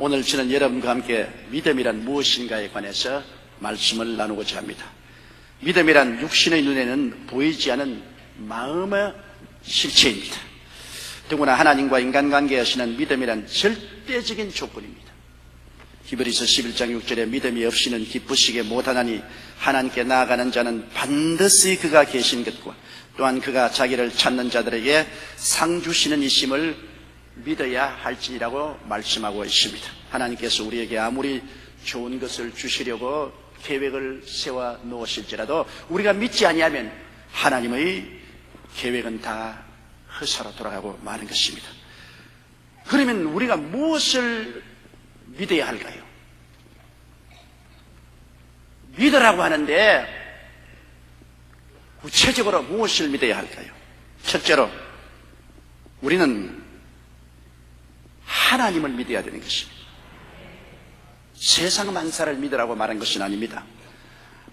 오늘 저는 여러분과 함께 믿음이란 무엇인가에 관해서 말씀을 나누고자 합니다. 믿음이란 육신의 눈에는 보이지 않은 마음의 실체입니다. 더구나 하나님과 인간관계에 하시는 믿음이란 절대적인 조건입니다. 히브리서 11장 6절에 믿음이 없이는 기쁘시게 못하나니 하나님께 나아가는 자는 반드시 그가 계신 것과 또한 그가 자기를 찾는 자들에게 상 주시는 이심을 믿어야 할지라고 말씀하고 있습니다. 하나님께서 우리에게 아무리 좋은 것을 주시려고 계획을 세워 놓으실지라도 우리가 믿지 아니하면 하나님의 계획은 다 헛사로 돌아가고 마는 것입니다. 그러면 우리가 무엇을 믿어야 할까요? 믿으라고 하는데 구체적으로 무엇을 믿어야 할까요? 첫째로 우리는 하나님을 믿어야 되는 것입니다. 세상 만사를 믿으라고 말한 것은 아닙니다.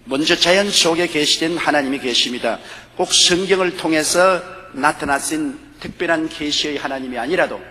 먼저 자연 속에 계시된 하나님이 계십니다. 꼭 성경을 통해서 나타나신 특별한 계시의 하나님이 아니라도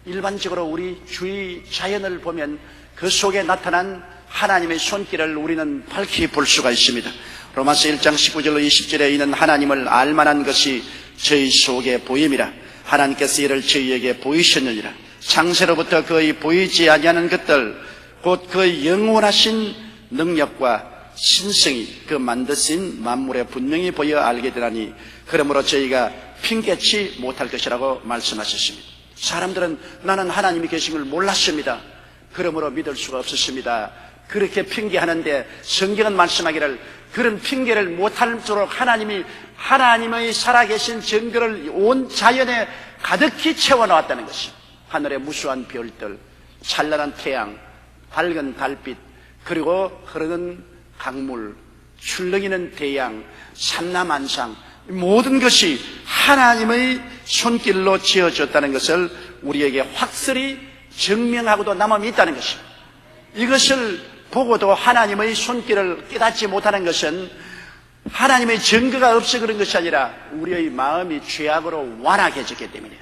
일반적으로 우리 주위 자연을 보면 그 속에 나타난 하나님의 손길을 우리는 밝히 볼 수가 있습니다. 로마서 1장 19절로 20절에 이는 하나님을 알만한 것이 저희 속에 보임이라 하나님께서 이를 저희에게 보이셨느니라. 창세로부터 거의 보이지 아니하는 것들 곧 그 영원하신 능력과 신성이 그 만드신 만물에 분명히 보여 알게 되나니 그러므로 저희가 핑계치 못할 것이라고 말씀하셨습니다. 사람들은 나는 하나님이 계신 걸 몰랐습니다. 그러므로 믿을 수가 없었습니다. 그렇게 핑계하는데 성경은 말씀하기를 그런 핑계를 못할수록 하나님의 살아계신 증거를 온 자연에 가득히 채워놓았다는 것입니다. 하늘의 무수한 별들, 찬란한 태양, 밝은 달빛, 그리고 흐르는 강물, 출렁이는 대양, 산나만상, 모든 것이 하나님의 손길로 지어졌다는 것을 우리에게 확실히 증명하고도 남음이 있다는 것입니다. 이것을 보고도 하나님의 손길을 깨닫지 못하는 것은 하나님의 증거가 없어 그런 것이 아니라 우리의 마음이 죄악으로 완악해졌기 때문에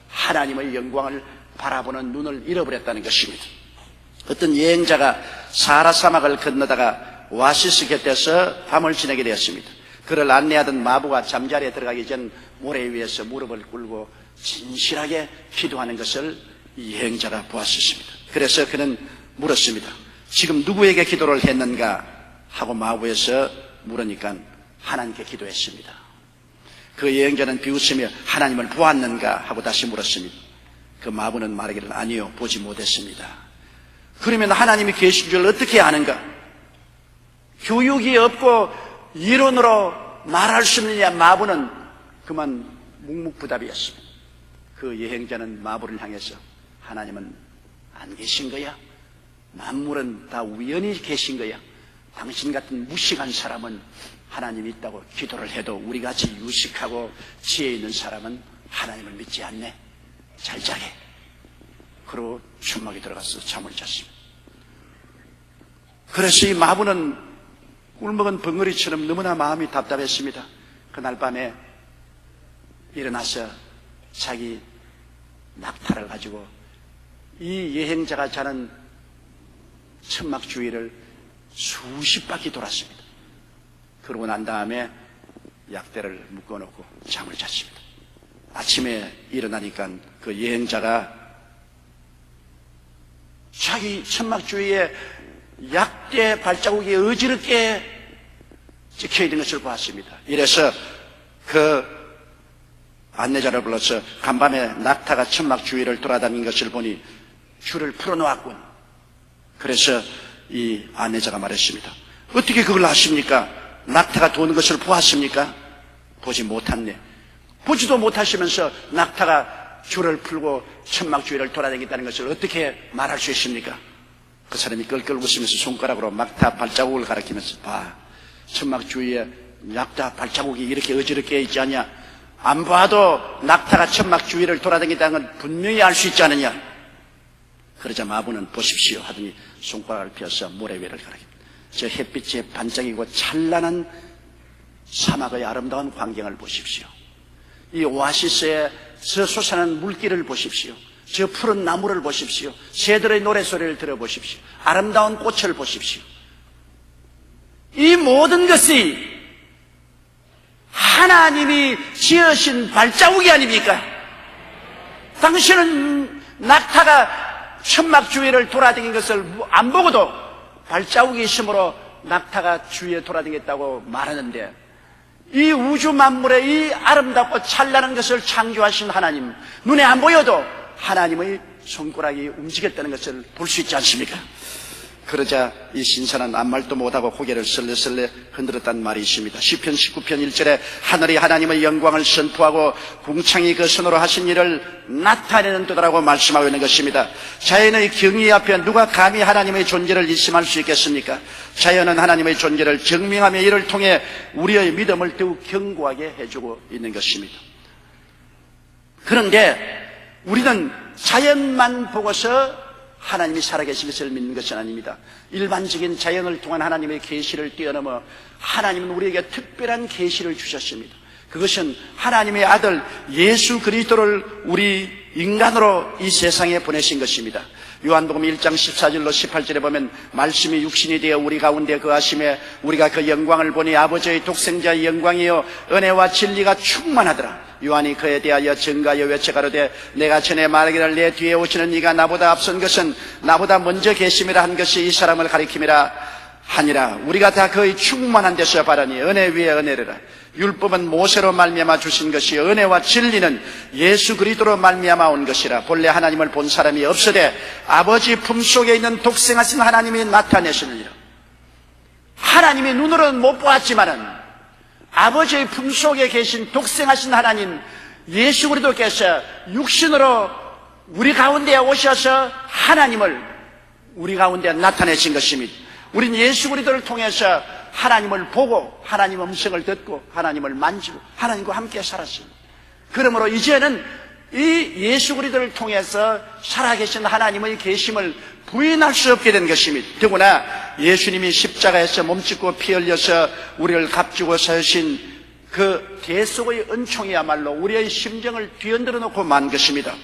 하나님의 영광을 바라보는 눈을 잃어버렸다는 것입니다. 어떤 여행자가 사하라 사막을 건너다가 오아시스 곁에서 밤을 지내게 되었습니다. 그를 안내하던 마부가 잠자리에 들어가기 전 모래 위에서 무릎을 꿇고 진실하게 기도하는 것을 이 여행자가 보았습니다. 그래서 그는 물었습니다. 지금 누구에게 기도를 했는가 하고 마부에서 물으니까 하나님께 기도했습니다. 그 여행자는 비웃으며 하나님을 보았는가 하고 다시 물었습니다. 그 마부는 말하기를 아니요, 보지 못했습니다. 그러면 하나님이 계신 줄 어떻게 아는가? 교육이 없고 이론으로 말할 수 있느냐? 마부는 그만 묵묵부답이었습니다. 그 여행자는 마부를 향해서 하나님은 안 계신 거야? 만물은 다 우연히 계신 거야? 당신 같은 무식한 사람은 하나님이 있다고 기도를 해도 우리같이 유식하고 지혜 있는 사람은 하나님을 믿지 않네. 잘 자게. 그러고 천막에 들어가서 잠을 잤습니다. 그래서 이 마부는 꿀먹은 벙어리처럼 너무나 마음이 답답했습니다. 그날 밤에 일어나서 자기 낙타를 가지고 이 여행자가 자는 천막 주위를 수십 바퀴 돌았습니다. 그러고 난 다음에 약대를 묶어놓고 잠을 잤습니다. 아침에 일어나니까 그 여행자가 자기 천막 주위에 약대 발자국이 어지럽게 찍혀있는 것을 보았습니다. 이래서 그 안내자를 불러서 간밤에 낙타가 천막 주위를 돌아다닌 것을 보니 줄을 풀어놓았군. 그래서 이 안내자가 말했습니다. 어떻게 그걸 아십니까? 낙타가 도는 것을 보았습니까? 보지 못했네. 보지도 못하시면서 낙타가 줄을 풀고 천막 주위를 돌아다녔다는 것을 어떻게 말할 수 있습니까? 그 사람이 껄껄 웃으면서 손가락으로 낙타 발자국을 가리키면서 봐, 천막 주위에 낙타 발자국이 이렇게 어지럽게 있지 않냐? 안 봐도 낙타가 천막 주위를 돌아다닌다는 건 분명히 알 수 있지 않느냐? 그러자 마부는 보십시오 하더니 손가락을 펴서 모래 위를 가리킵니다. 저 햇빛에 반짝이고 찬란한 사막의 아름다운 광경을 보십시오. 이 오아시스에서 솟아나는 물길을 보십시오. 저 푸른 나무를 보십시오. 새들의 노래소리를 들어보십시오. 아름다운 꽃을 보십시오. 이 모든 것이 하나님이 지으신 발자국이 아닙니까? 당신은 낙타가 천막 주위를 돌아다닌 것을 안 보고도 발자국이 있으므로 낙타가 주위에 돌아다녔다고 말하는데, 이 우주 만물의 이 아름답고 찬란한 것을 창조하신 하나님, 눈에 안 보여도 하나님의 손가락이 움직였다는 것을 볼 수 있지 않습니까? 그러자 이 신사는 아무 말도 못하고 고개를 설레설레 흔들었단 말이 있습니다. 시편 19편 1절에 하늘이 하나님의 영광을 선포하고 궁창이 그 손으로 하신 일을 나타내는 뜻이라고 말씀하고 있는 것입니다. 자연의 경이 앞에 누가 감히 하나님의 존재를 의심할 수 있겠습니까? 자연은 하나님의 존재를 증명하며 이를 통해 우리의 믿음을 더욱 견고하게 해주고 있는 것입니다. 그런데 우리는 자연만 보고서 하나님이 살아계신 것을 믿는 것은 아닙니다. 일반적인 자연을 통한 하나님의 계시를 뛰어넘어 하나님은 우리에게 특별한 계시를 주셨습니다. 그것은 하나님의 아들 예수 그리스도를 우리 인간으로 이 세상에 보내신 것입니다. 요한복음 1장 14절로 18절에 보면 말씀이 육신이 되어 우리 가운데 거하심에 우리가 그 영광을 보니 아버지의 독생자의 영광이요 은혜와 진리가 충만하더라. 요한이 그에 대하여 증가하여 외쳐가로되 내가 전에 말하기를 내 뒤에 오시는 이가 나보다 앞선 것은 나보다 먼저 계심이라 한 것이 이 사람을 가리킴이라 하니라. 우리가 다 그의 충만한 데서 바라니 은혜 위에 은혜를. 율법은 모세로 말미암아 주신 것이 은혜와 진리는 예수 그리스도로 말미암아 온 것이라. 본래 하나님을 본 사람이 없으되 아버지 품속에 있는 독생하신 하나님이 나타내시느니라. 하나님이 눈으로는 못 보았지만은 아버지의 품속에 계신 독생하신 하나님 예수 그리스도께서 육신으로 우리 가운데 오셔서 하나님을 우리 가운데 나타내신 것입니다. 우린 예수 그리스도를 통해서 하나님을 보고 하나님 음성을 듣고 하나님을 만지고 하나님과 함께 살았습니다. 그러므로 이제는 이 예수 그리스도를 통해서 살아계신 하나님의 계심을 부인할 수 없게 된 것입니다. 더구나 예수님이 십자가에서 몸짓고 피 흘려서 우리를 값주고 사신 그 대속의 은총이야말로 우리의 심정을 뒤흔들어 놓고 만 것입니다.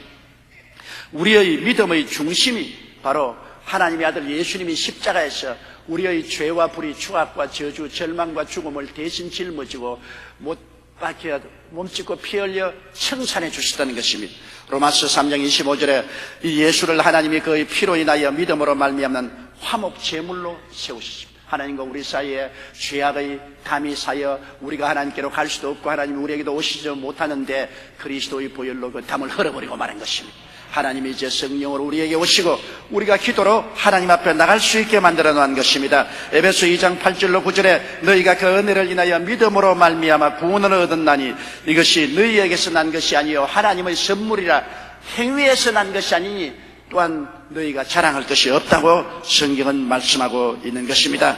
우리의 믿음의 중심이 바로 하나님의 아들 예수님이 십자가에서 우리의 죄와 불의, 추악과 저주, 절망과 죽음을 대신 짊어지고 못 박혀 몸짓고 피 흘려 청산해 주셨다는 것입니다. 로마서 3장 25절에 이 예수를 하나님이 그의 피로 인하여 믿음으로 말미암는 화목 제물로 세우셨습니다. 하나님과 우리 사이에 죄악의 담이 쌓여 우리가 하나님께로 갈 수도 없고 하나님이 우리에게도 오시지 못하는데 그리스도의 보혈로 그 담을 흘려버리고 말한 것입니다. 하나님이 이제 성령으로 우리에게 오시고 우리가 기도로 하나님 앞에 나갈 수 있게 만들어 놓은 것입니다. 에베소 2장 8절로 9절에 너희가 그 은혜를 인하여 믿음으로 말미암아 구원을 얻었나니 이것이 너희에게서 난 것이 아니요 하나님의 선물이라. 행위에서 난 것이 아니니 또한 너희가 자랑할 것이 없다고 성경은 말씀하고 있는 것입니다.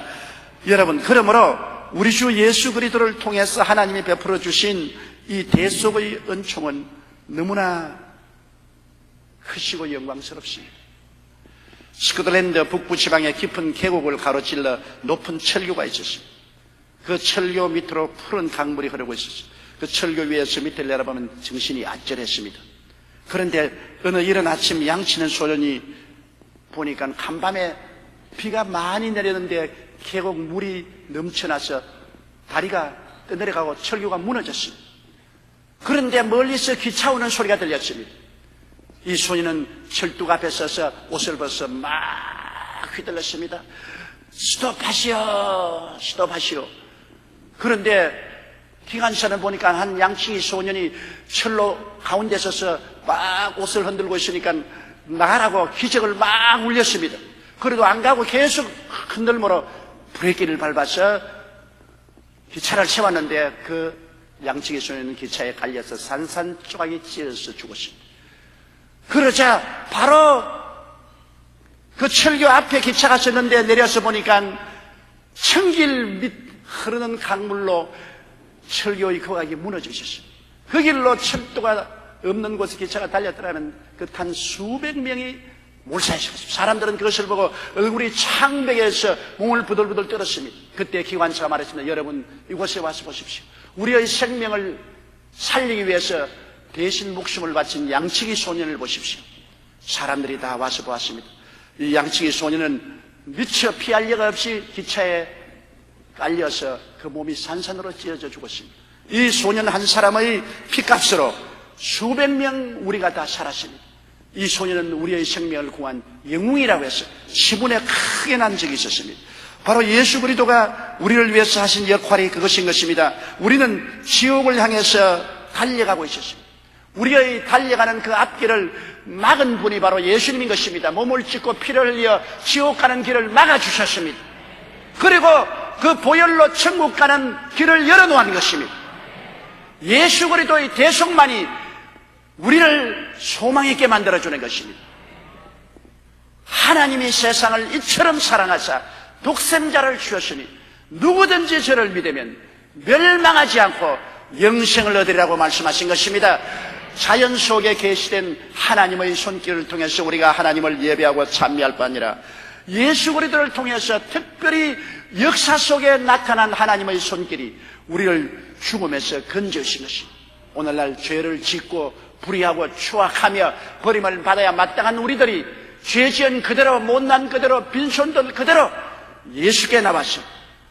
여러분, 그러므로 우리 주 예수 그리스도를 통해서 하나님이 베풀어 주신 이 대속의 은총은 너무나 크시고 영광스럽습니다. 스코틀랜드 북부 지방의 깊은 계곡을 가로질러 높은 철교가 있었습니다. 그 철교 밑으로 푸른 강물이 흐르고 있었습니다. 그 철교 위에서 밑을 내려보면 정신이 아찔했습니다. 그런데 어느 이른 아침 양치는 소년이 보니까 간밤에 비가 많이 내렸는데 계곡 물이 넘쳐나서 다리가 떠내려가고 철교가 무너졌습니다. 그런데 멀리서 기차 오는 소리가 들렸습니다. 이 소년은 철둑 앞에 서서 옷을 벗어 막 휘둘렀습니다. 스톱하시오, 스톱하시오. 그런데 기관차는 보니까 한 양치기 소년이 철로 가운데 서서 막 옷을 흔들고 있으니까 나가라고 기적을 막 울렸습니다. 그래도 안 가고 계속 흔들므로 브레이크를 밟아서 기차를 세웠는데 그 양치기 소년은 기차에 갈려서 산산조각이 찢어서 죽었습니다. 그러자 바로 그 철교 앞에 기차가 섰는데 내려서 보니까 천길 밑 흐르는 강물로 철교의 거각이 무너져 있었습니다. 그 길로 철도가 없는 곳에 기차가 달렸더라면 그 탄 수백 명이 몰사했습니다. 사람들은 그것을 보고 얼굴이 창백해서 몸을 부들부들 떨었습니다. 그때 기관차가 말했습니다. 여러분, 이곳에 와서 보십시오. 우리의 생명을 살리기 위해서 대신 목숨을 바친 양치기 소년을 보십시오. 사람들이 다 와서 보았습니다. 이 양치기 소년은 미처 피할 여가 없이 기차에 깔려서 그 몸이 산산으로 찢어져 죽었습니다. 이 소년 한 사람의 피값으로 수백 명 우리가 다 살았습니다. 이 소년은 우리의 생명을 구한 영웅이라고 해서 시분에 크게 난 적이 있었습니다. 바로 예수 그리스도가 우리를 위해서 하신 역할이 그것인 것입니다. 우리는 지옥을 향해서 달려가고 있었습니다. 우리의 달려가는 그 앞길을 막은 분이 바로 예수님인 것입니다. 몸을 찢고 피를 흘려 지옥 가는 길을 막아주셨습니다. 그리고 그 보혈로 천국 가는 길을 열어놓은 것입니다. 예수 그리스도의 대속만이 우리를 소망 있게 만들어주는 것입니다. 하나님이 세상을 이처럼 사랑하사 독생자를 주셨으니 누구든지 저를 믿으면 멸망하지 않고 영생을 얻으리라고 말씀하신 것입니다. 자연 속에 계시된 하나님의 손길을 통해서 우리가 하나님을 예배하고 찬미할 뿐 아니라 예수 그리스도를 통해서 특별히 역사 속에 나타난 하나님의 손길이 우리를 죽음에서 건져주신 것입니다. 오늘날 죄를 짓고 불의하고 추악하며 버림을 받아야 마땅한 우리들이 죄지은 그대로 못난 그대로 빈손들 그대로 예수께 나와서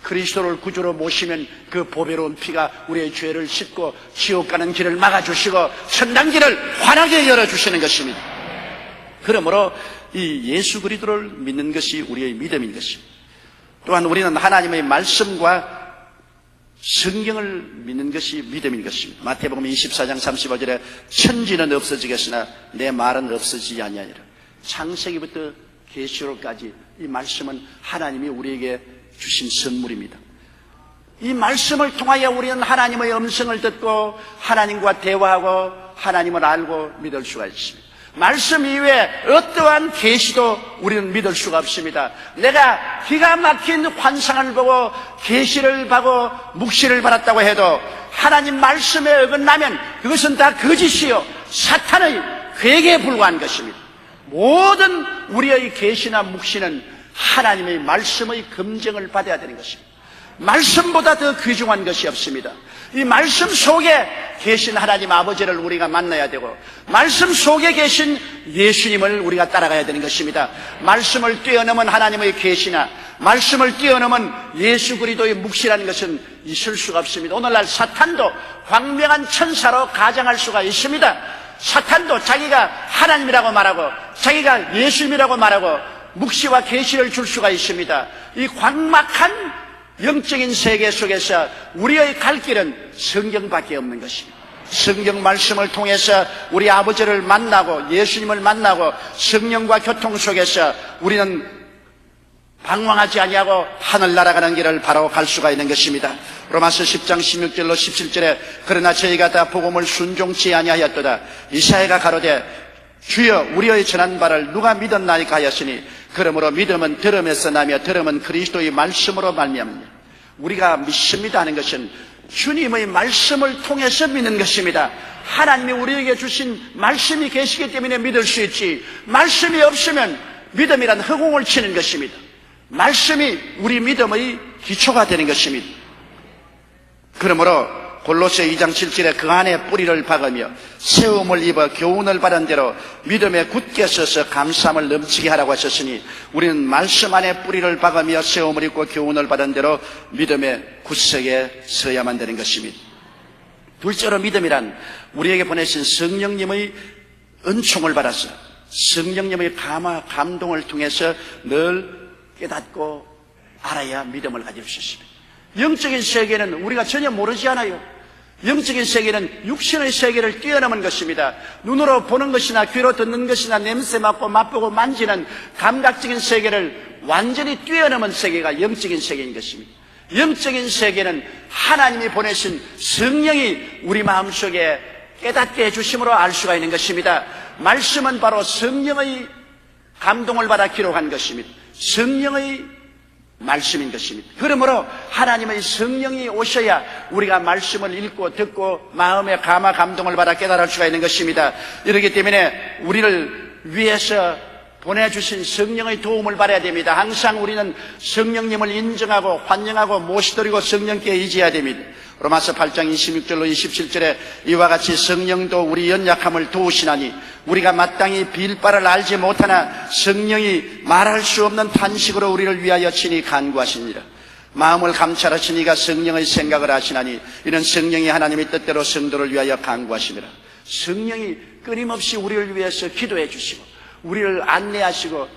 그리스도를 구주로 모시면 그 보배로운 피가 우리의 죄를 씻고 지옥 가는 길을 막아주시고 천당 길을 환하게 열어주시는 것입니다. 그러므로 이 예수 그리스도를 믿는 것이 우리의 믿음인 것입니다. 또한 우리는 하나님의 말씀과 성경을 믿는 것이 믿음인 것입니다. 마태복음 24장 35절에 천지는 없어지겠으나 내 말은 없어지지 아니하리라. 창세기부터 계시록까지 이 말씀은 하나님이 우리에게 주신 선물입니다. 이 말씀을 통하여 우리는 하나님의 음성을 듣고 하나님과 대화하고 하나님을 알고 믿을 수가 있습니다. 말씀 이외에 어떠한 계시도 우리는 믿을 수가 없습니다. 내가 기가 막힌 환상을 보고 계시를 받고 묵시를 받았다고 해도 하나님 말씀에 어긋나면 그것은 다 거짓이요 사탄의 괴계에 불과한 것입니다. 모든 우리의 계시나 묵시는 하나님의 말씀의 검증을 받아야 되는 것입니다. 말씀보다 더 귀중한 것이 없습니다. 이 말씀 속에 계신 하나님 아버지를 우리가 만나야 되고 말씀 속에 계신 예수님을 우리가 따라가야 되는 것입니다. 말씀을 뛰어넘은 하나님의 계시나 말씀을 뛰어넘은 예수 그리스도의 묵시라는 것은 있을 수가 없습니다. 오늘날 사탄도 광명한 천사로 가장할 수가 있습니다. 사탄도 자기가 하나님이라고 말하고 자기가 예수님이라고 말하고 묵시와 계시를 줄 수가 있습니다. 이 광막한 영적인 세계 속에서 우리의 갈 길은 성경밖에 없는 것입니다. 성경 말씀을 통해서 우리 아버지를 만나고 예수님을 만나고 성령과 교통 속에서 우리는 방황하지 아니하고 하늘 날아가는 길을 바로 갈 수가 있는 것입니다. 로마서 10장 16절로 17절에 그러나 저희가 다 복음을 순종치 아니하였도다. 이사야가 가로되 주여 우리의 전한 바를 누가 믿었나이까 하였으니 그러므로 믿음은 들음에서 나며 들음은 그리스도의 말씀으로 말미암느니라. 우리가 믿습니다 하는 것은 주님의 말씀을 통해서 믿는 것입니다. 하나님이 우리에게 주신 말씀이 계시기 때문에 믿을 수 있지 말씀이 없으면 믿음이란 허공을 치는 것입니다. 말씀이 우리 믿음의 기초가 되는 것입니다. 그러므로 골로새 2장 7절에 그 안에 뿌리를 박으며 세움을 입어 교훈을 받은 대로 믿음에 굳게 서서 감사함을 넘치게 하라고 하셨으니 우리는 말씀 안에 뿌리를 박으며 세움을 입고 교훈을 받은 대로 믿음에 굳세게 서야만 되는 것입니다. 둘째로 믿음이란 우리에게 보내신 성령님의 은총을 받아서 성령님의 감동을 통해서 늘 깨닫고 알아야 믿음을 가질 수 있습니다. 영적인 세계는 우리가 전혀 모르지 않아요. 영적인 세계는 육신의 세계를 뛰어넘은 것입니다. 눈으로 보는 것이나 귀로 듣는 것이나 냄새 맡고 맛보고 만지는 감각적인 세계를 완전히 뛰어넘은 세계가 영적인 세계인 것입니다. 영적인 세계는 하나님이 보내신 성령이 우리 마음속에 깨닫게 해주심으로 알 수가 있는 것입니다. 말씀은 바로 성령의 감동을 받아 기록한 것입니다. 성령의 말씀인 것입니다. 그러므로 하나님의 성령이 오셔야 우리가 말씀을 읽고 듣고 마음의 감동을 받아 깨달을 수가 있는 것입니다. 이렇기 때문에 우리를 위해서 보내주신 성령의 도움을 받아야 됩니다. 항상 우리는 성령님을 인정하고 환영하고 모시드리고 성령께 의지해야 됩니다. 로마서 8장 26절로 27절에 이와 같이 성령도 우리 연약함을 도우시나니 우리가 마땅히 빌 바를 알지 못하나 성령이 말할 수 없는 탄식으로 우리를 위하여 친히 간구하시니라. 마음을 감찰하시니가 성령의 생각을 하시나니 이는 성령이 하나님의 뜻대로 성도를 위하여 간구하심이라. 성령이 끊임없이 우리를 위해서 기도해 주시고 우리를 안내하시고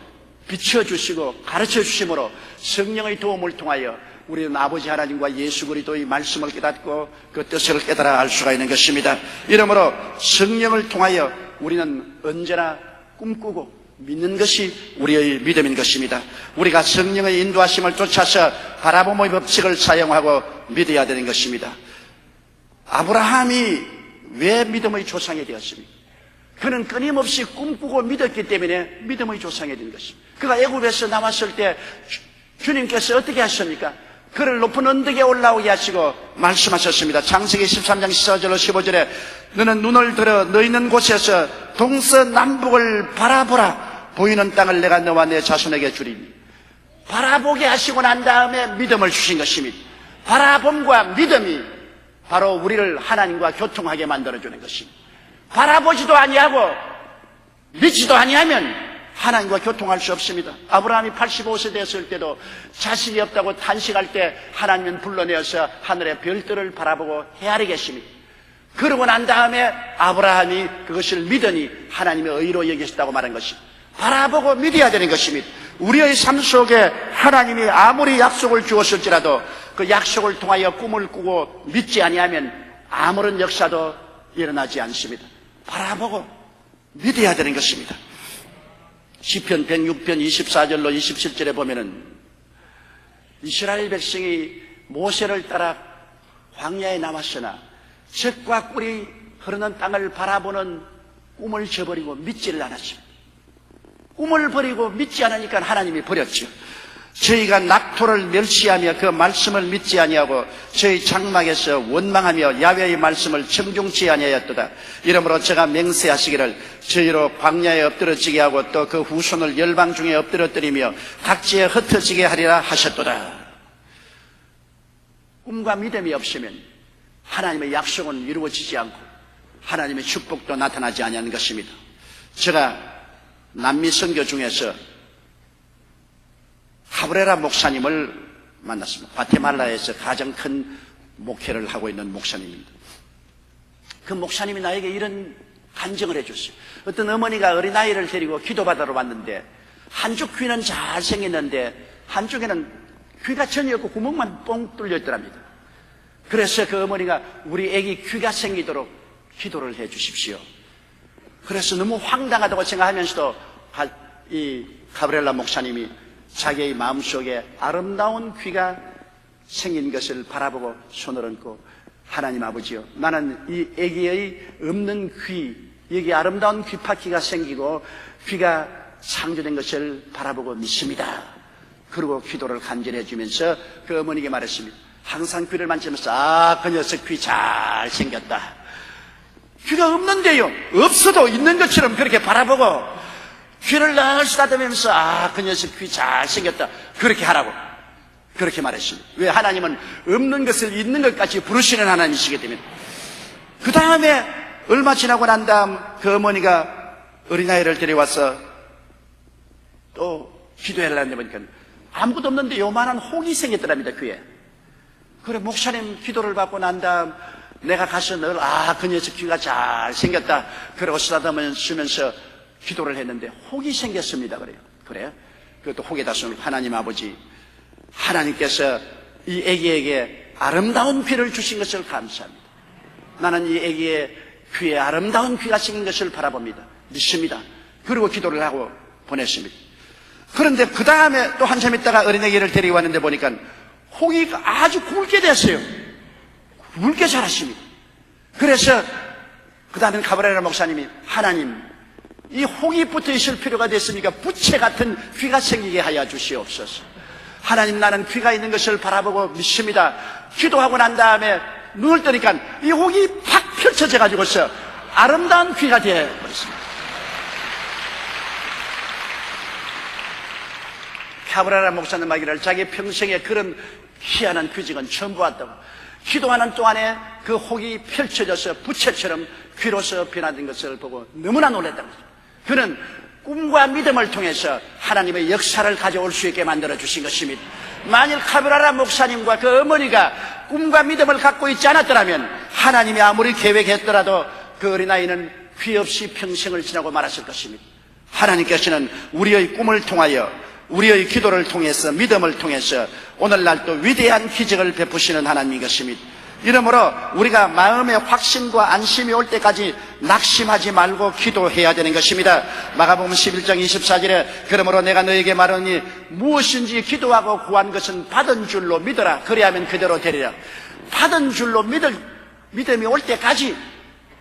비춰주시고 가르쳐주심으로 성령의 도움을 통하여 우리는 아버지 하나님과 예수 그리스도의 말씀을 깨닫고 그 뜻을 깨달아 알 수가 있는 것입니다. 이러므로 성령을 통하여 우리는 언제나 꿈꾸고 믿는 것이 우리의 믿음인 것입니다. 우리가 성령의 인도하심을 쫓아서 바라봄의 법칙을 사용하고 믿어야 되는 것입니다. 아브라함이 왜 믿음의 조상이 되었습니까? 그는 끊임없이 꿈꾸고 믿었기 때문에 믿음의 조상이 된 것입니다. 그가 애굽에서 나왔을 때 주님께서 어떻게 하셨습니까? 그를 높은 언덕에 올라오게 하시고 말씀하셨습니다. 창세기 13장 14절로 15절에 너는 눈을 들어 너 있는 곳에서 동서남북을 바라보라. 보이는 땅을 내가 너와 내 자손에게 주리니. 바라보게 하시고 난 다음에 믿음을 주신 것입니다. 바라봄과 믿음이 바로 우리를 하나님과 교통하게 만들어주는 것입니다. 바라보지도 아니하고 믿지도 아니하면 하나님과 교통할 수 없습니다. 아브라함이 85세 됐을 때도 자식이 없다고 탄식할 때 하나님은 불러내어서 하늘의 별들을 바라보고 헤아리게 했습니다. 그러고 난 다음에 아브라함이 그것을 믿으니 하나님의 의로 여기셨다고 말한 것입니다. 바라보고 믿어야 되는 것입니다. 우리의 삶 속에 하나님이 아무리 약속을 주었을지라도 그 약속을 통하여 꿈을 꾸고 믿지 아니하면 아무런 역사도 일어나지 않습니다. 바라보고 믿어야 되는 것입니다. 시편 106편 24절로 27절에 보면은 이스라엘 백성이 모세를 따라 광야에 나왔으나 젖과 꿀이 흐르는 땅을 바라보는 꿈을 저버리고 믿지를 않았습니다. 꿈을 버리고 믿지 않으니까 하나님이 버렸죠. 저희가 낙토를 멸시하며 그 말씀을 믿지 아니하고 저희 장막에서 원망하며 야훼의 말씀을 청종치 아니하였도다. 이러므로 제가 맹세하시기를 저희로 광야에 엎드러지게 하고 또 그 후손을 열방 중에 엎드러뜨리며 각지에 흩어지게 하리라 하셨도다. 꿈과 믿음이 없으면 하나님의 약속은 이루어지지 않고 하나님의 축복도 나타나지 아니하는 것입니다. 제가 남미 선교 중에서 카브레라 목사님을 만났습니다. 과테말라에서 가장 큰 목회를 하고 있는 목사님입니다. 그 목사님이 나에게 이런 간증을 해줬어요. 어떤 어머니가 어린아이를 데리고 기도받으러 왔는데 한쪽 귀는 잘생겼는데 한쪽에는 귀가 전혀 없고 구멍만 뻥 뚫려 있더랍니다. 그래서 그 어머니가 우리 애기 귀가 생기도록 기도를 해 주십시오. 그래서 너무 황당하다고 생각하면서도 이 카브렐라 목사님이 자기의 마음속에 아름다운 귀가 생긴 것을 바라보고 손을 얹고 하나님 아버지요, 나는 이 아기의 없는 귀, 여기 아름다운 귀파키가 생기고 귀가 창조된 것을 바라보고 믿습니다. 그리고 기도를 간절히 해주면서 그 어머니에게 말했습니다. 항상 귀를 만지면서 그 녀석 귀 잘생겼다. 귀가 없는데요, 없어도 있는 것처럼 그렇게 바라보고 귀를 늘 쓰다듬으면서 그 녀석 귀 잘생겼다. 그렇게 하라고 그렇게 말했습니다. 왜? 하나님은 없는 것을 있는 것까지 부르시는 하나님이시기 때문에. 그 다음에 얼마 지나고 난 다음 그 어머니가 어린아이를 데려와서 또 기도해달라고 하니까 아무것도 없는데 요만한 혹이 생겼더랍니다, 귀에. 그래 목사님 기도를 받고 난 다음 내가 가서 늘 그 녀석 귀가 잘생겼다 그러고 쓰다듬으면서 기도를 했는데 혹이 생겼습니다. 그래요? 그것도 혹에다 손을 하나님 아버지, 하나님께서 이 아기에게 아름다운 귀를 주신 것을 감사합니다. 나는 이 아기의 귀에 아름다운 귀가 생긴 것을 바라봅니다. 믿습니다. 그리고 기도를 하고 보냈습니다. 그런데 그 다음에 또 한참 있다가 어린아기를 데리고 왔는데 보니까 혹이 아주 굵게 됐어요. 굵게 자랐습니다. 그래서 그 다음에 카브레라 목사님이 하나님, 이 혹이 붙어 있을 필요가 됐으니까 부채 같은 귀가 생기게 하여 주시옵소서. 하나님, 나는 귀가 있는 것을 바라보고 믿습니다. 기도하고 난 다음에 눈을 뜨니까 이 혹이 팍 펼쳐져 가지고서 아름다운 귀가 되어버렸습니다. 카브라라 목사님 말기를 자기 평생에 그런 희한한 귀직은 처음 보았다고. 기도하는 동안에 그 혹이 펼쳐져서 부채처럼 귀로서 변화된 것을 보고 너무나 놀랐다는 거죠. 그는 꿈과 믿음을 통해서 하나님의 역사를 가져올 수 있게 만들어 주신 것입니다. 만일 카브라라 목사님과 그 어머니가 꿈과 믿음을 갖고 있지 않았더라면 하나님이 아무리 계획했더라도 그 어린아이는 귀 없이 평생을 지나고 말았을 것입니다. 하나님께서는 우리의 꿈을 통하여, 우리의 기도를 통해서, 믿음을 통해서 오늘날 또 위대한 기적을 베푸시는 하나님인 것입니다. 이러므로 우리가 마음의 확신과 안심이 올 때까지 낙심하지 말고 기도해야 되는 것입니다. 마가복음 11장 24절에 그러므로 내가 너에게 말하니 무엇인지 기도하고 구한 것은 받은 줄로 믿어라. 그리하면 그대로 되리라. 받은 줄로 믿음이 올 때까지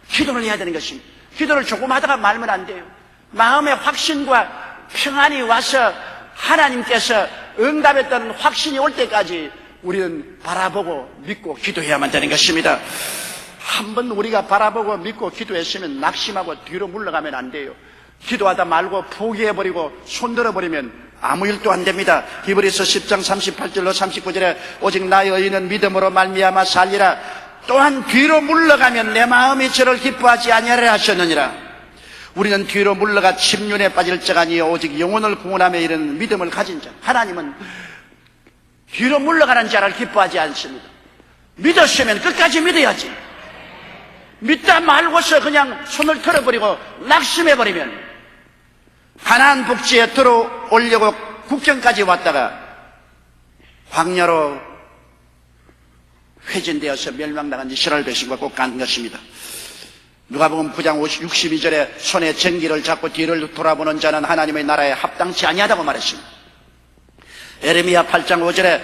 기도를 해야 되는 것입니다. 기도를 조금 하다가 말면 안 돼요. 마음의 확신과 평안이 와서 하나님께서 응답했던 확신이 올 때까지 우리는 바라보고 믿고 기도해야만 되는 것입니다. 한번 우리가 바라보고 믿고 기도했으면 낙심하고 뒤로 물러가면 안 돼요. 기도하다 말고 포기해버리고 손들어버리면 아무 일도 안 됩니다. 히브리서 10장 38절로 39절에 오직 나의 의인은 믿음으로 말미암아 살리라. 또한 뒤로 물러가면 내 마음이 저를 기뻐하지 아니하리라 하셨느니라. 우리는 뒤로 물러가 침륜에 빠질 자가 아니요 오직 영혼을 구원함에 이르는 믿음을 가진 자. 하나님은 뒤로 물러가는 자를 기뻐하지 않습니다. 믿었으면 끝까지 믿어야지. 믿다 말고서 그냥 손을 털어버리고 낙심해버리면 가나안 복지에 들어오려고 국경까지 왔다가 광야로 회진되어서 멸망당한 이스라엘 백성과 꼭 같은 것입니다. 누가복음 9장 62절에 손에 전기를 잡고 뒤를 돌아보는 자는 하나님의 나라에 합당치 아니하다고 말했습니다. 에레미야 8장 5절에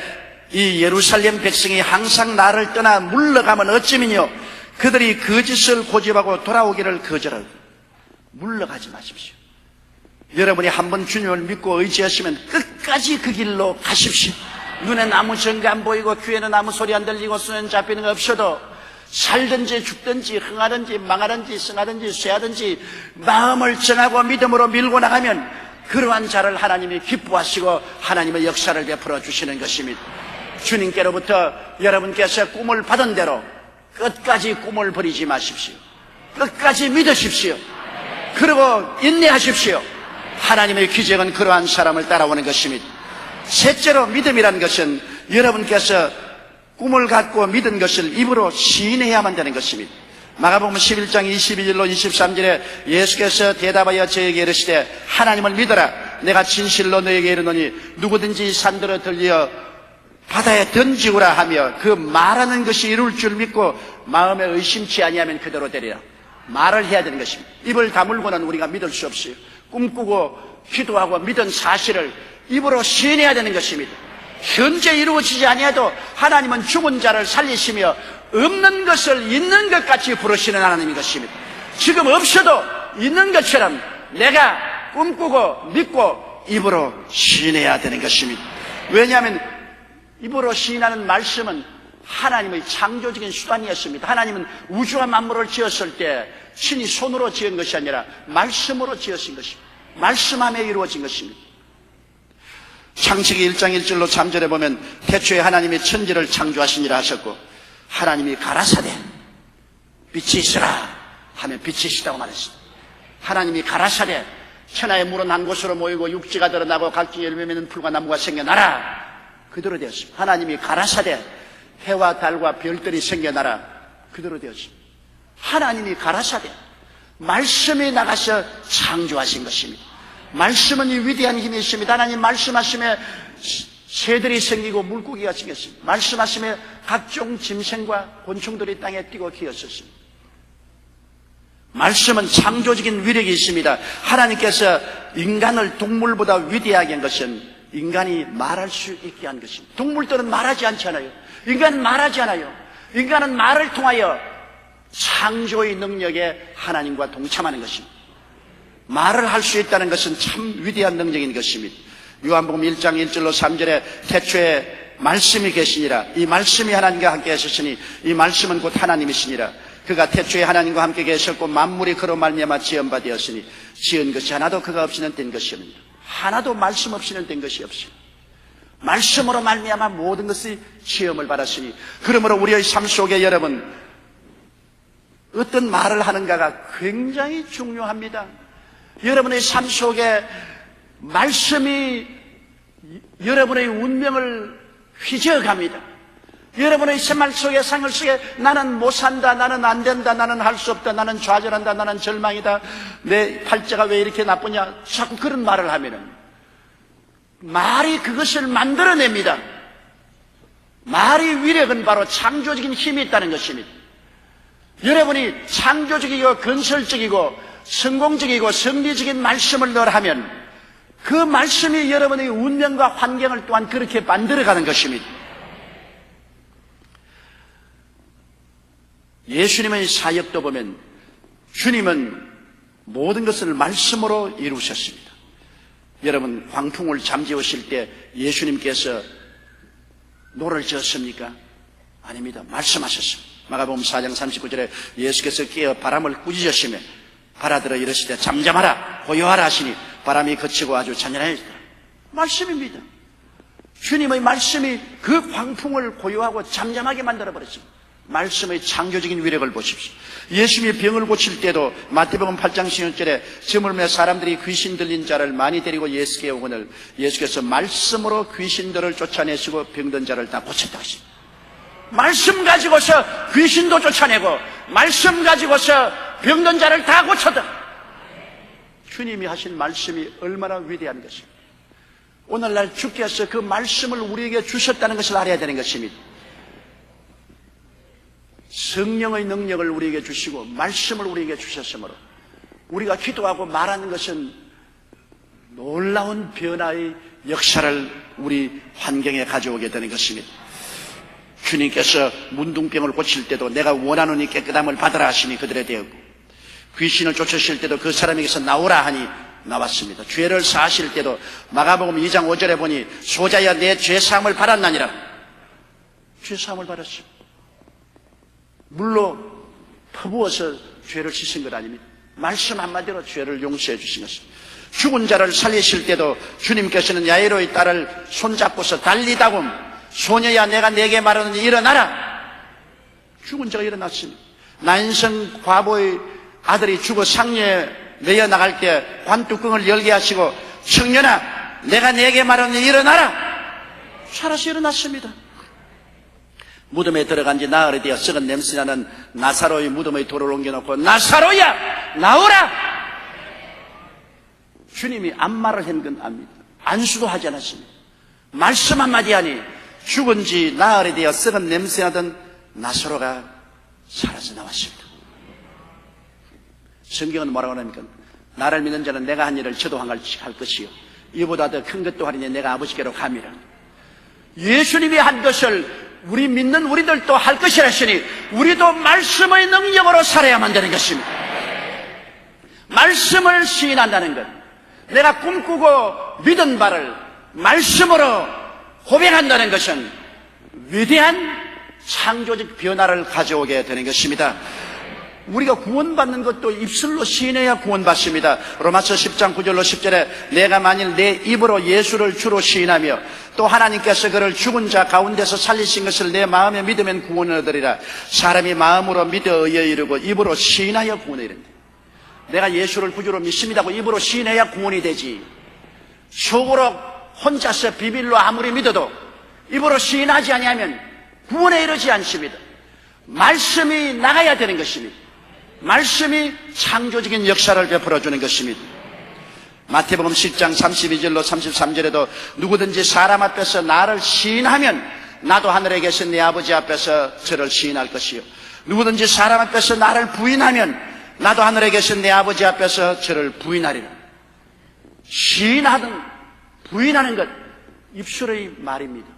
이 예루살렘 백성이 항상 나를 떠나 물러가면 어찌미뇨 그들이 거짓을 고집하고 돌아오기를 거절하고. 물러가지 마십시오. 여러분이 한번 주님을 믿고 의지하시면 끝까지 그 길로 가십시오. 눈에는 아무 증거 안 보이고 귀에는 아무 소리 안 들리고 손에는 잡히는 거 없어도 살든지 죽든지 흥하든지 망하든지 승하든지 쇠하든지 마음을 정하고 믿음으로 밀고 나가면 그러한 자를 하나님이 기뻐하시고 하나님의 역사를 베풀어 주시는 것입니다. 주님께로부터 여러분께서 꿈을 받은 대로 끝까지 꿈을 버리지 마십시오. 끝까지 믿으십시오. 그리고 인내하십시오. 하나님의 기적은 그러한 사람을 따라오는 것입니다. 셋째로 믿음이라는 것은 여러분께서 꿈을 갖고 믿은 것을 입으로 시인해야만 되는 것입니다. 마가복음 11장 22절로 23절에 예수께서 대답하여 저에게 이르시되 하나님을 믿어라. 내가 진실로 너에게 이르노니 누구든지 산들어 들려 바다에 던지우라 하며 그 말하는 것이 이룰 줄 믿고 마음에 의심치 아니하면 그대로 되리라. 말을 해야 되는 것입니다. 입을 다물고는 우리가 믿을 수 없어요. 꿈꾸고 기도하고 믿은 사실을 입으로 시인해야 되는 것입니다. 현재 이루어지지 아니해도 하나님은 죽은 자를 살리시며 없는 것을 있는 것 같이 부르시는 하나님인 것입니다. 지금 없어도 있는 것처럼 내가 꿈꾸고 믿고 입으로 시인해야 되는 것입니다. 왜냐하면 입으로 시인하는 말씀은 하나님의 창조적인 수단이었습니다. 하나님은 우주와 만물을 지었을 때 신이 손으로 지은 것이 아니라 말씀으로 지으신 것입니다. 말씀함에 이루어진 것입니다. 창세기 1장 1절로 3절에 보면 태초에 하나님이 천지를 창조하시니라 하셨고 하나님이 가라사대 빛이 있으라 하면 빛이 있다고 말했습니다. 하나님이 가라사대 천하의 물은 한 곳으로 모이고 육지가 드러나고 각종 열매 맺는 풀과 나무가 생겨나라. 그대로 되었습니다. 하나님이 가라사대 해와 달과 별들이 생겨나라. 그대로 되었습니다. 하나님이 가라사대 말씀이 나가서 창조하신 것입니다. 말씀은 이 위대한 힘이 있습니다. 하나님 말씀하심에 새들이 생기고 물고기가 생겼습니다. 말씀하심에 각종 짐승과 곤충들이 땅에 뛰고 기었었습니다. 말씀은 창조적인 위력이 있습니다. 하나님께서 인간을 동물보다 위대하게 한 것은 인간이 말할 수 있게 한 것입니다. 동물들은 말하지 않잖아요. 인간은 말하지 않아요. 인간은 말을 통하여 창조의 능력에 하나님과 동참하는 것입니다. 말을 할 수 있다는 것은 참 위대한 능력인 것입니다. 요한복음 1장 1절로 3절에 태초에 말씀이 계시니라. 이 말씀이 하나님과 함께 하셨으니 이 말씀은 곧 하나님이시니라. 그가 태초에 하나님과 함께 계셨고 만물이 그로 말미암아 지은 바 되었으니 지은 것이 하나도 그가 없이는 된 것이 없습니다. 하나도 말씀 없이는 된 것이 없어요. 말씀으로 말미암아 모든 것이 체험을 받았으니, 그러므로 우리의 삶 속에 여러분 어떤 말을 하는가가 굉장히 중요합니다. 여러분의 삶 속에 말씀이 여러분의 운명을 휘저어갑니다. 여러분의 생활 속에, 생활 속에 나는 못 산다, 나는 안 된다, 나는 할 수 없다, 나는 좌절한다, 나는 절망이다, 내 팔자가 왜 이렇게 나쁘냐, 자꾸 그런 말을 하면은 말이 그것을 만들어냅니다. 말의 위력은 바로 창조적인 힘이 있다는 것입니다. 여러분이 창조적이고 건설적이고 성공적이고 승리적인 말씀을 늘 하면 그 말씀이 여러분의 운명과 환경을 또한 그렇게 만들어가는 것입니다. 예수님의 사역도 보면 주님은 모든 것을 말씀으로 이루셨습니다. 여러분, 광풍을 잠재우실 때 예수님께서 노를 지었습니까? 아닙니다. 말씀하셨습니다. 마가복음 4장 39절에 예수께서 깨어 바람을 꾸짖으시며 바라들어 이르시되 잠잠하라 고요하라 하시니 바람이 그치고 아주 잔잔해지더라. 말씀입니다. 주님의 말씀이 그 광풍을 고요하고 잠잠하게 만들어버렸습니다. 말씀의 창조적인 위력을 보십시오. 예수님이 병을 고칠 때도 마태복음 8장 16절에 저물매 사람들이 귀신 들린 자를 많이 데리고 예수께 오거늘 예수께서 말씀으로 귀신들을 쫓아내시고 병든 자를 다 고쳤다 하십니다. 말씀 가지고서 귀신도 쫓아내고 말씀 가지고서 병든 자를 다 고쳤다. 주님이 하신 말씀이 얼마나 위대한 것입니다. 오늘날 주께서 그 말씀을 우리에게 주셨다는 것을 알아야 되는 것입니다. 성령의 능력을 우리에게 주시고 말씀을 우리에게 주셨으므로 우리가 기도하고 말하는 것은 놀라운 변화의 역사를 우리 환경에 가져오게 되는 것입니다. 주님께서 문둥병을 고칠 때도 내가 원하노니 깨끗함을 받으라 하시니 그들에 되었고, 귀신을 쫓으실 때도 그 사람에게서 나오라 하니 나왔습니다. 죄를 사하실 때도 마가복음 2장 5절에 보니 소자야 내 죄사함을 받았나니라. 죄사함을 받았습니다. 물로 퍼부어서 죄를 씻은 것 아닙니다. 말씀 한마디로 죄를 용서해 주신 것입니다. 죽은 자를 살리실 때도 주님께서는 야이로의 딸을 손잡고서 달리다곰 소녀야 내가 네게 말하느니 일어나라. 죽은 자가 일어났습니다. 난성 과부의 아들이 죽어 상녀에 매여 나갈 때 관뚜껑을 열게 하시고 청년아 내가 네게 말하느니 일어나라. 살아서 일어났습니다. 무덤에 들어간 지 나흘이 되어 썩은 냄새나는 나사로의 무덤의 돌을 옮겨놓고 나사로야 나오라. 주님이 아무 말을 한 건 압니다. 안수도 하지 않았습니다. 말씀 한마디 하니 죽은 지 나흘이 되어 썩은 냄새나던 나사로가 살아서 나왔습니다. 성경은 뭐라고 합니까? 나를 믿는 자는 내가 한 일을 저도 할 것이요 이보다 더 큰 것도 하리니 내가 아버지께로 감이라. 예수님이 한 것을 우리 믿는 우리들도 할 것이라 했으니 우리도 말씀의 능력으로 살아야만 되는 것입니다. 말씀을 시인한다는 것, 내가 꿈꾸고 믿은 바를 말씀으로 고백한다는 것은 위대한 창조적 변화를 가져오게 되는 것입니다. 우리가 구원받는 것도 입술로 시인해야 구원받습니다. 로마서 10장 9절로 10절에 내가 만일 내 입으로 예수를 주로 시인하며 또 하나님께서 그를 죽은 자 가운데서 살리신 것을 내 마음에 믿으면 구원을 얻으리라. 사람이 마음으로 믿어 의에 이르고 입으로 시인하여 구원에 이른다. 내가 예수를 구주로 믿습니다고 입으로 시인해야 구원이 되지, 속으로 혼자서 비밀로 아무리 믿어도 입으로 시인하지 아니하면 구원에 이르지 않습니다. 말씀이 나가야 되는 것입니다. 말씀이 창조적인 역사를 베풀어주는 것입니다. 마태복음 10장 32절로 33절에도 누구든지 사람 앞에서 나를 시인하면 나도 하늘에 계신 내 아버지 앞에서 저를 시인할 것이요 누구든지 사람 앞에서 나를 부인하면 나도 하늘에 계신 내 아버지 앞에서 저를 부인하리라. 시인하든 부인하는 것 입술의 말입니다.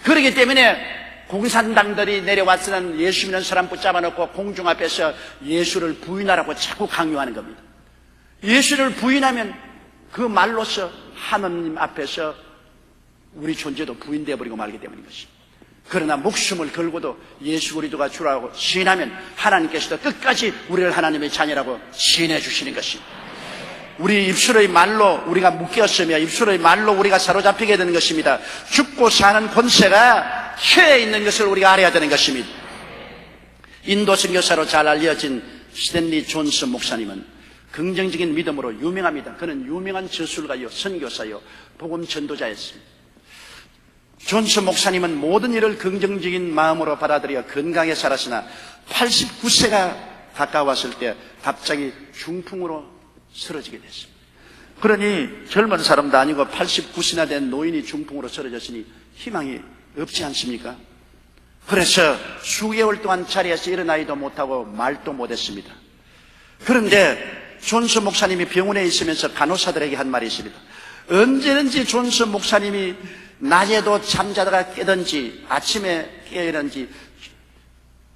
그렇기 때문에 공산당들이 내려와서는 예수 믿는 사람 붙잡아 놓고 공중 앞에서 예수를 부인하라고 자꾸 강요하는 겁니다. 예수를 부인하면 그 말로서 하느님 앞에서 우리 존재도 부인되어 버리고 말기 때문인 것입니다. 그러나 목숨을 걸고도 예수 그리스도가 주라고 시인하면 하나님께서도 끝까지 우리를 하나님의 자녀라고 시인해 주시는 것입니다. 우리 입술의 말로 우리가 묶였으며 입술의 말로 우리가 사로잡히게 되는 것입니다. 죽고 사는 권세가 혀에 있는 것을 우리가 알아야 되는 것입니다. 인도 선교사로 잘 알려진 스탠리 존스 목사님은 긍정적인 믿음으로 유명합니다. 그는 유명한 저술가요, 선교사요, 복음 전도자였습니다. 존스 목사님은 모든 일을 긍정적인 마음으로 받아들여 건강하게 살았으나 89세가 가까웠을 때 갑자기 중풍으로 쓰러지게 됐습니다. 그러니 젊은 사람도 아니고 89세나 된 노인이 중풍으로 쓰러졌으니 희망이 없지 않습니까? 그래서 수개월 동안 자리에서 일어나지도 못하고 말도 못했습니다. 그런데 존스 목사님이 병원에 있으면서 간호사들에게 한 말이 있습니다. 언제든지 존스 목사님이 낮에도 잠자다가 깨든지 아침에 깨든지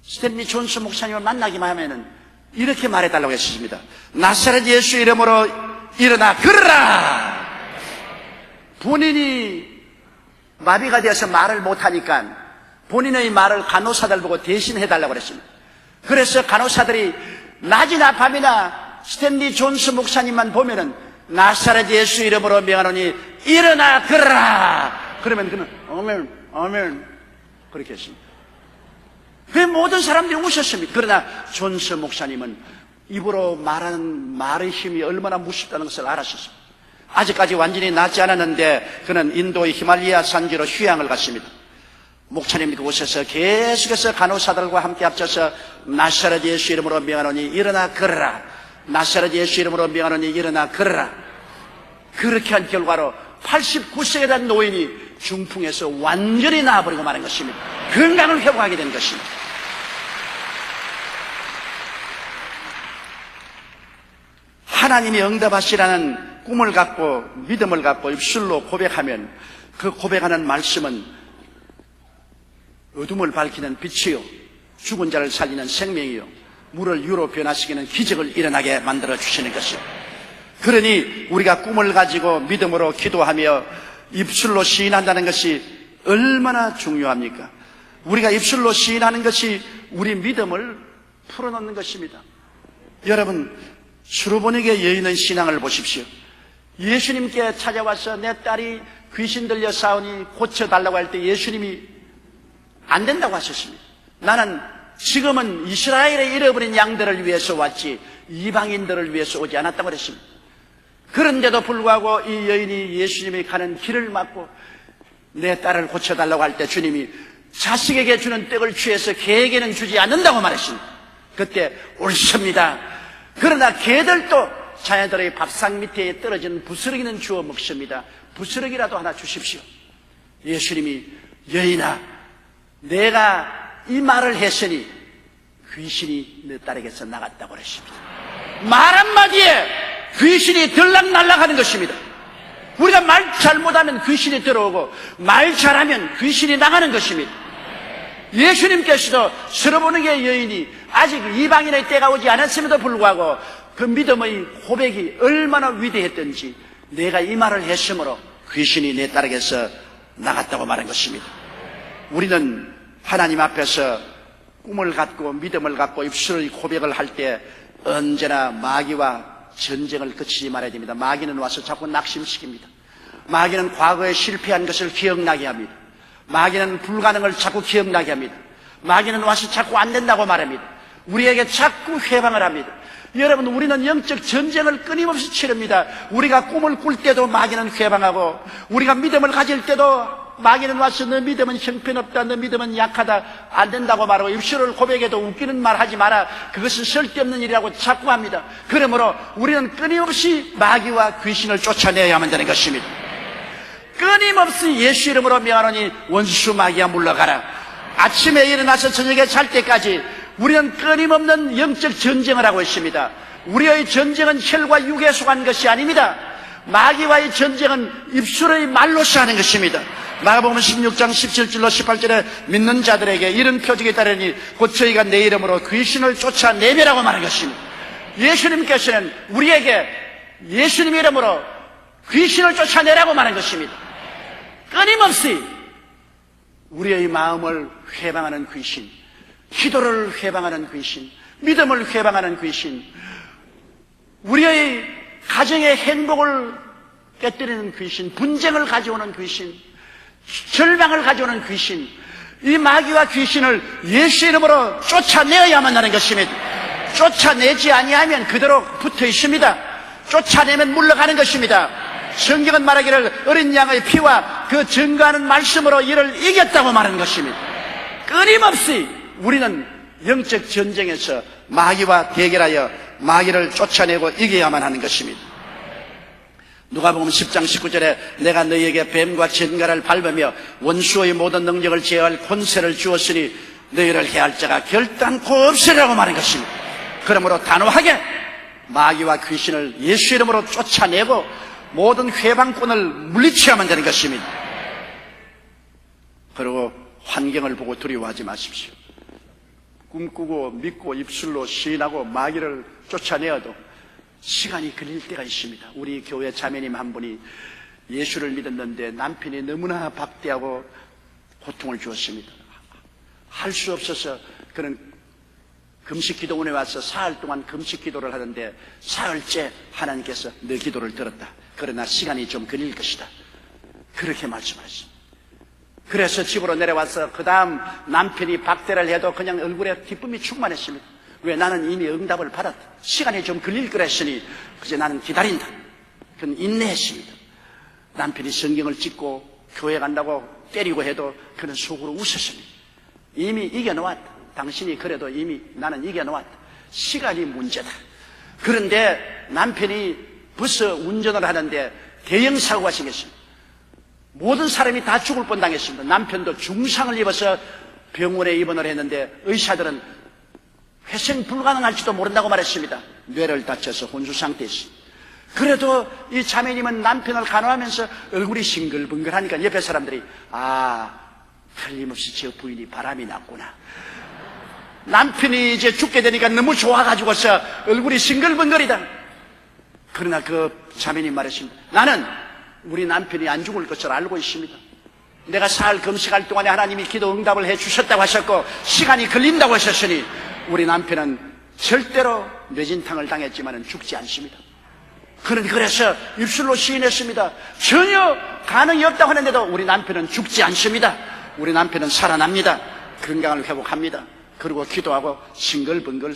스탠리 존스 목사님을 만나기만 하면은 이렇게 말해달라고 했습니다. 나사렛 예수 이름으로 일어나 걸어라. 본인이 마비가 되어서 말을 못하니까 본인의 말을 간호사들 보고 대신 해달라고 그랬습니다. 그래서 간호사들이 낮이나 밤이나 스탠리 존스 목사님만 보면은 나사렛 예수 이름으로 명하노니 일어나 걸어라. 그러면 그는 아멘 아멘 그렇게 했습니다. 그 모든 사람들이 웃었습니다. 그러나 존스 목사님은 입으로 말하는 말의 힘이 얼마나 무섭다는 것을 알았습니다. 아직까지 완전히 낫지 않았는데 그는 인도의 히말라야 산지로 휴양을 갔습니다. 목사님 그곳에서 계속해서 간호사들과 함께 합쳐서 나사렛 예수 이름으로 명하노니 일어나 걸어라. 나사렛 예수 이름으로 명하노니 일어나 걸어라. 그렇게 한 결과로 89세에 된 노인이 중풍에서 완전히 나아버리고 마는 것입니다. 건강을 회복하게 된 것입니다. 하나님이 응답하시라는 꿈을 갖고 믿음을 갖고 입술로 고백하면 그 고백하는 말씀은 어둠을 밝히는 빛이요 죽은 자를 살리는 생명이요 물을 유로 변화시키는 기적을 일어나게 만들어 주시는 것이요. 그러니 우리가 꿈을 가지고 믿음으로 기도하며 입술로 시인한다는 것이 얼마나 중요합니까? 우리가 입술로 시인하는 것이 우리 믿음을 풀어놓는 것입니다. 여러분, 수르보닉의 여인의 신앙을 보십시오. 예수님께 찾아와서 내 딸이 귀신 들려 싸우니 고쳐달라고 할 때 예수님이 안 된다고 하셨습니다. 나는 지금은 이스라엘의 잃어버린 양들을 위해서 왔지 이방인들을 위해서 오지 않았다고 그랬습니다. 그런데도 불구하고 이 여인이 예수님이 가는 길을 막고 내 딸을 고쳐달라고 할 때 주님이 자식에게 주는 떡을 취해서 개에게는 주지 않는다고 말했습니다. 그때 옳습니다. 그러나 개들도 자녀들의 밥상 밑에 떨어진 부스러기는 주워 먹습니다. 부스러기라도 하나 주십시오. 예수님이 여인아 내가 이 말을 했으니 귀신이 내 딸에게서 나갔다고 그랬습니다. 말 한마디에 귀신이 들락날락하는 것입니다. 우리가 말 잘못하면 귀신이 들어오고 말 잘하면 귀신이 나가는 것입니다. 예수님께서도 수르보닉의 여인이 아직 이방인의 때가 오지 않았음에도 불구하고 그 믿음의 고백이 얼마나 위대했던지 내가 이 말을 했으므로 귀신이 내 딸에게서 나갔다고 말한 것입니다. 우리는 하나님 앞에서 꿈을 갖고 믿음을 갖고 입술의 고백을 할 때 언제나 마귀와 전쟁을 그치지 말아야 됩니다. 마귀는 와서 자꾸 낙심시킵니다. 마귀는 과거에 실패한 것을 기억나게 합니다. 마귀는 불가능을 자꾸 기억나게 합니다. 마귀는 와서 자꾸 안 된다고 말합니다. 우리에게 자꾸 회방을 합니다. 여러분, 우리는 영적 전쟁을 끊임없이 치릅니다. 우리가 꿈을 꿀 때도 마귀는 회방하고 우리가 믿음을 가질 때도 마귀는 와서 너 믿음은 형편없다, 너 믿음은 약하다, 안 된다고 말하고 입술을 고백해도 웃기는 말 하지 마라, 그것은 쓸데없는 일이라고 자꾸 합니다. 그러므로 우리는 끊임없이 마귀와 귀신을 쫓아내야만 되는 것입니다. 끊임없이 예수 이름으로 명하노니 원수 마귀야 물러가라. 아침에 일어나서 저녁에 잘 때까지 우리는 끊임없는 영적 전쟁을 하고 있습니다. 우리의 전쟁은 혈과 육에 속한 것이 아닙니다. 마귀와의 전쟁은 입술의 말로서 하는 것입니다. 마가복음 16장 17절로 18절에 믿는 자들에게 이런 표적이 따르니 곧 저희가 내 이름으로 귀신을 쫓아내매라고 말한 것입니다. 예수님께서는 우리에게 예수님 이름으로 귀신을 쫓아내라고 말한 것입니다. 끊임없이 우리의 마음을 회방하는 귀신, 기도를 회방하는 귀신, 믿음을 회방하는 귀신, 우리의 가정의 행복을 깨뜨리는 귀신, 분쟁을 가져오는 귀신, 절망을 가져오는 귀신, 이 마귀와 귀신을 예수 이름으로 쫓아내어야만 하는 것입니다. 쫓아내지 아니하면 그대로 붙어 있습니다. 쫓아내면 물러가는 것입니다. 성경은 말하기를 어린 양의 피와 그 증거하는 말씀으로 이를 이겼다고 말하는 것입니다. 끊임없이 우리는 영적 전쟁에서 마귀와 대결하여 마귀를 쫓아내고 이겨야만 하는 것입니다. 누가복음 10장 19절에 내가 너희에게 뱀과 전갈을 밟으며 원수의 모든 능력을 제어할 권세를 주었으니 너희를 해할 자가 결단코 없으리라고 말한 것입니다. 그러므로 단호하게 마귀와 귀신을 예수 이름으로 쫓아내고 모든 회방꾼을 물리쳐야만 되는 것입니다. 그리고 환경을 보고 두려워하지 마십시오. 꿈꾸고 믿고 입술로 시인하고 마귀를 쫓아내어도 시간이 걸릴 때가 있습니다. 우리 교회 자매님 한 분이 예수를 믿었는데 남편이 너무나 박대하고 고통을 주었습니다. 할 수 없어서 그는 금식기도원에 와서 사흘 동안 금식기도를 하는데 사흘째 하나님께서 내 기도를 들었다. 그러나 시간이 좀 걸릴 것이다. 그렇게 말씀하셨습니다. 그래서 집으로 내려와서 그 다음 남편이 박대를 해도 그냥 얼굴에 기쁨이 충만했습니다. 왜? 나는 이미 응답을 받았다. 시간이 좀 걸릴 거랬으니 그제 나는 기다린다. 그는 인내했습니다. 남편이 성경을 찍고 교회 간다고 때리고 해도 그는 속으로 웃었습니다. 이미 이겨놓았다. 당신이 그래도 이미 나는 이겨놓았다. 시간이 문제다. 그런데 남편이 벌써 운전을 하는데 대형 사고가 생겼습니다. 모든 사람이 다 죽을 뻔당했습니다. 남편도 중상을 입어서 병원에 입원을 했는데 의사들은 회생 불가능할지도 모른다고 말했습니다. 뇌를 다쳐서 혼수 상태였습니다. 그래도 이 자매님은 남편을 간호하면서 얼굴이 싱글벙글하니까 옆에 사람들이 틀림없이 저 부인이 바람이 났구나. 남편이 이제 죽게 되니까 너무 좋아가지고서 얼굴이 싱글벙글이다. 그러나 그 자매님 말했습니다. 나는 우리 남편이 안 죽을 것을 알고 있습니다. 내가 사흘 금식할 동안에 하나님이 기도 응답을 해주셨다고 하셨고 시간이 걸린다고 하셨으니 우리 남편은 절대로 뇌진탕을 당했지만은 죽지 않습니다. 그래서 입술로 시인했습니다. 전혀 가능이 없다고 하는데도 우리 남편은 죽지 않습니다. 우리 남편은 살아납니다. 건강을 회복합니다. 그리고 기도하고 싱글벙글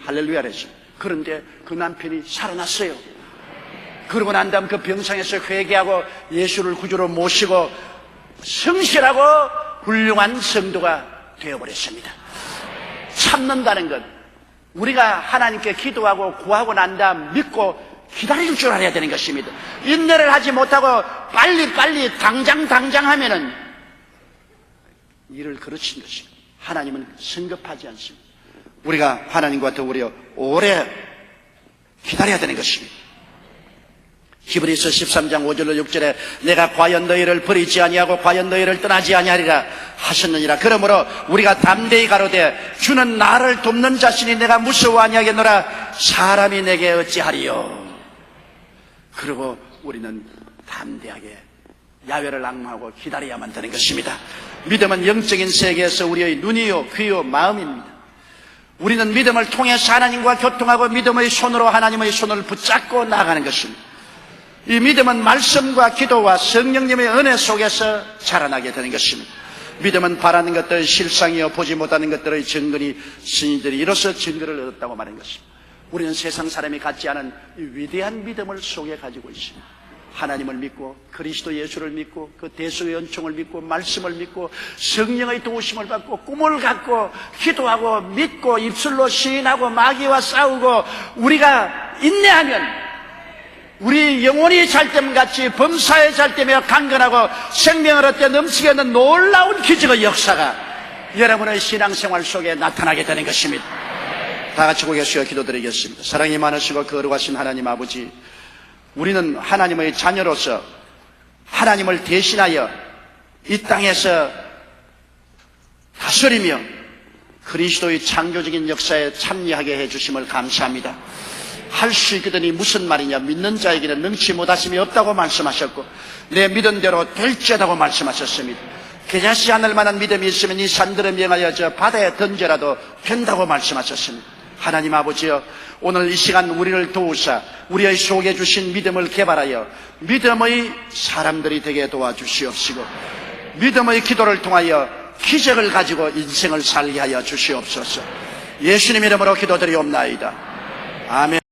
할렐루야를 했습니다. 그런데 그 남편이 살아났어요. 그러고 난 다음 그 병상에서 회개하고 예수를 구주로 모시고 성실하고 훌륭한 성도가 되어버렸습니다. 참는다는 것, 우리가 하나님께 기도하고 구하고 난 다음 믿고 기다릴 줄 알아야 되는 것입니다. 인내를 하지 못하고 빨리 당장 하면은 일을 그르친 것입니다. 하나님은 성급하지 않습니다. 우리가 하나님과 더불어 오래 기다려야 되는 것입니다. 히브리서 13장 5절로 6절에 내가 과연 너희를 버리지 아니하고 과연 너희를 떠나지 아니하리라 하셨느니라. 그러므로 우리가 담대히 가로되 주는 나를 돕는 자신이 내가 무서워 아니하겠노라. 사람이 내게 어찌하리요. 그리고 우리는 담대하게 야외를 앙망하고 기다려야만 되는 것입니다. 믿음은 영적인 세계에서 우리의 눈이요 귀요 마음입니다. 우리는 믿음을 통해서 하나님과 교통하고 믿음의 손으로 하나님의 손을 붙잡고 나아가는 것입니다. 이 믿음은 말씀과 기도와 성령님의 은혜 속에서 자라나게 되는 것입니다. 믿음은 바라는 것들 실상이요 보지 못하는 것들의 증거니 신인들이 이로써 증거를 얻었다고 말하는 것입니다. 우리는 세상 사람이 갖지 않은 이 위대한 믿음을 속에 가지고 있습니다. 하나님을 믿고 그리스도 예수를 믿고 그 대속의 은총을 믿고 말씀을 믿고 성령의 도우심을 받고 꿈을 갖고 기도하고 믿고 입술로 시인하고 마귀와 싸우고 우리가 인내하면 우리 영혼이 잘됨같이 범사에 잘되며 강건하고 생명을 얻게 넘치게 하는 놀라운 기적의 역사가 여러분의 신앙생활 속에 나타나게 되는 것입니다. 다 같이 고개 숙여 기도드리겠습니다. 사랑이 많으시고 거룩하신 하나님 아버지, 우리는 하나님의 자녀로서 하나님을 대신하여 이 땅에서 다스리며 그리스도의 창조적인 역사에 참여하게 해주심을 감사합니다. 할 수 있거든이 무슨 말이냐. 믿는 자에게는 능치 못하심이 없다고 말씀하셨고 내 믿은 대로 될지어다고 말씀하셨습니다. 개자시 않을 만한 믿음이 있으면 이 산들을 명하여 저 바다에 던져라도 된다고 말씀하셨습니다. 하나님 아버지여, 오늘 이 시간 우리를 도우사 우리의 속에 주신 믿음을 개발하여 믿음의 사람들이 되게 도와주시옵시고, 믿음의 기도를 통하여 기적을 가지고 인생을 살게 하여 주시옵소서. 예수님 이름으로 기도드리옵나이다. 아멘.